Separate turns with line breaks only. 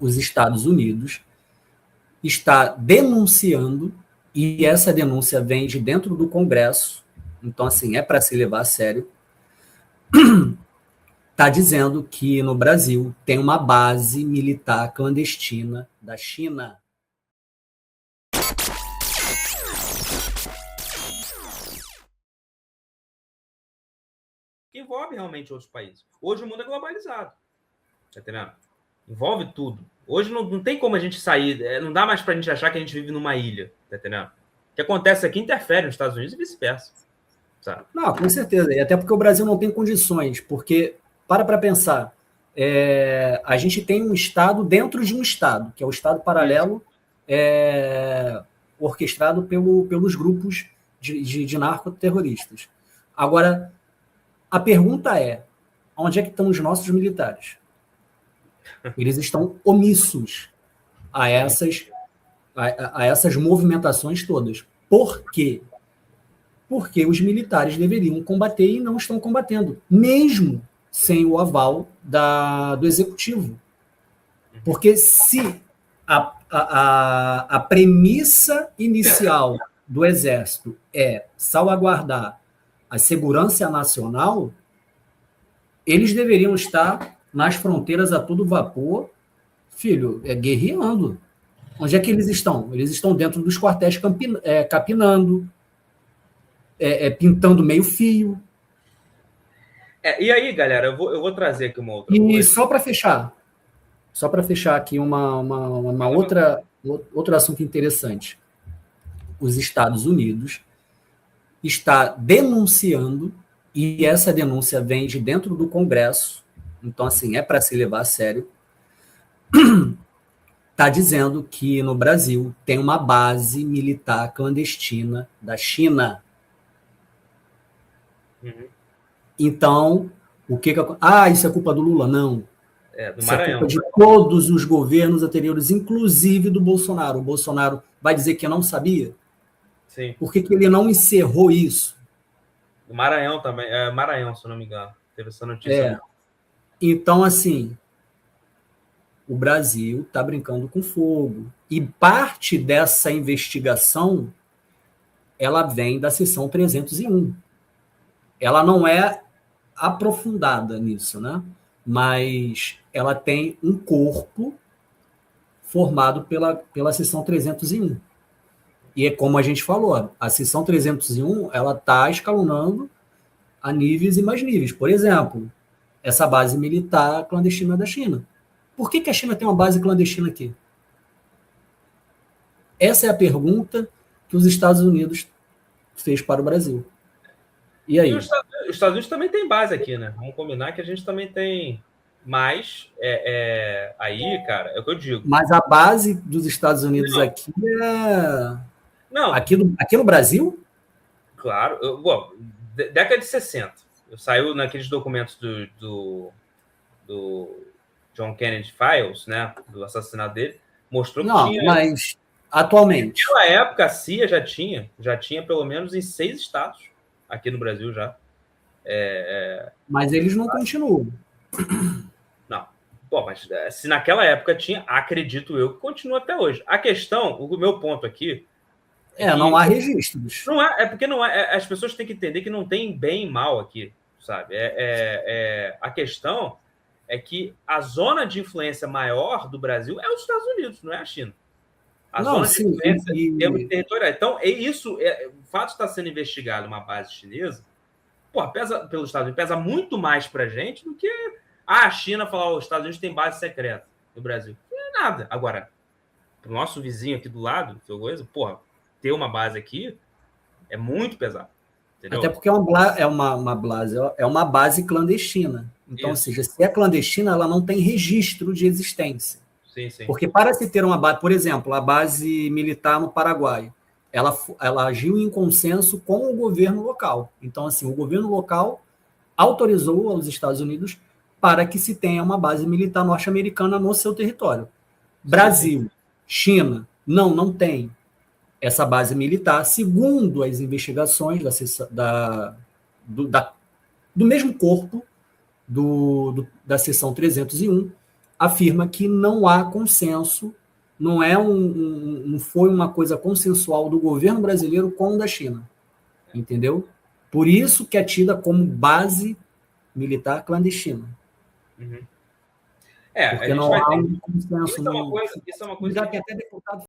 os Estados Unidos está denunciando, e essa denúncia vem de dentro do Congresso, então, assim, é para se levar a sério, está dizendo que no Brasil tem uma base militar clandestina da China.
Que envolve realmente outros países. Hoje o mundo é globalizado. Tá entendendo? Envolve tudo. Hoje não tem como a gente sair, não dá mais pra gente achar que a gente vive numa ilha. Tá entendendo? O que acontece aqui interfere nos Estados Unidos e vice-versa. Sabe?
Não, com certeza. E até porque o Brasil não tem condições, porque, para pensar, a gente tem um Estado dentro de um Estado, que é o Estado paralelo, orquestrado pelos grupos de narcoterroristas. Agora, a pergunta é, onde é que estão os nossos militares? Eles estão omissos a essas movimentações todas. Por quê? Porque os militares deveriam combater e não estão combatendo, mesmo sem o aval do executivo. Porque se a premissa inicial do Exército é salvaguardar a segurança nacional, eles deveriam estar nas fronteiras a todo vapor, filho, guerreando. Onde é que eles estão? Eles estão dentro dos quartéis capinando, pintando meio fio.
E aí, galera, eu vou trazer aqui uma outra
coisa.
E
só para fechar aqui outro assunto interessante. Os Estados Unidos está denunciando, e essa denúncia vem de dentro do Congresso, então, assim, é para se levar a sério, está dizendo que no Brasil tem uma base militar clandestina da China.
Uhum.
Então, isso é culpa do Lula? Não.
Do
isso
Maranhão.
É culpa de todos os governos anteriores, inclusive do Bolsonaro. O Bolsonaro vai dizer que não sabia?
Sim.
Por que ele não encerrou isso?
Do Maranhão também. Maranhão, se eu não me engano. Teve essa notícia.
Então, assim, o Brasil está brincando com fogo. E parte dessa investigação, ela vem da seção 301. Ela não é aprofundada nisso, né? Mas ela tem um corpo formado pela seção 301. E é como a gente falou, a seção 301 ela está escalonando a níveis e mais níveis. Por exemplo, essa base militar clandestina da China. Por que a China tem uma base clandestina aqui? Essa é a pergunta que os Estados Unidos fez para o Brasil. E aí?
E os Estados Unidos também tem base aqui, né? Vamos combinar que a gente também tem mais. Aí, cara, é o que eu digo.
Mas a base dos Estados Unidos aqui é...
Não.
Aqui no Brasil?
Claro. Bom, década de 60. Saiu naqueles documentos do John Kennedy Files, né? Do assassinato dele. Mostrou que tinha...
mas atualmente...
Naquela época, a CIA já tinha pelo menos em 6 estados. Aqui no Brasil já.
Mas eles não continuam.
Não. Bom, mas se naquela época tinha, acredito eu que continua até hoje. A questão, o meu ponto aqui...
não há registros.
Não há, porque não é. As pessoas têm que entender que não tem bem e mal aqui, sabe? A questão é que a zona de influência maior do Brasil é os Estados Unidos, não é a China. A zona de influência em termos territoriais. Então, o fato de estar sendo investigado uma base chinesa, pesa pelos Estados Unidos, pesa muito mais para a gente do que a China falar os Estados Unidos tem base secreta no Brasil. Não é nada. Agora, para o nosso vizinho aqui do lado, ter uma base aqui é muito pesado. Entendeu?
Até porque é uma base clandestina. Então, ou seja, se é clandestina, ela não tem registro de existência.
Sim, sim.
Porque para se ter uma base, por exemplo, a base militar no Paraguai, ela agiu em consenso com o governo local. Então, assim, o governo local autorizou aos Estados Unidos para que se tenha uma base militar norte-americana no seu território. Brasil, China, não tem essa base militar, segundo as investigações do mesmo corpo da seção 301, afirma que não há consenso, não foi uma coisa consensual do governo brasileiro com o da China, entendeu? Por isso que é tida como base militar clandestina.
Uhum.
Porque não há um consenso.
Isso é uma coisa
já
que...
tem até deputado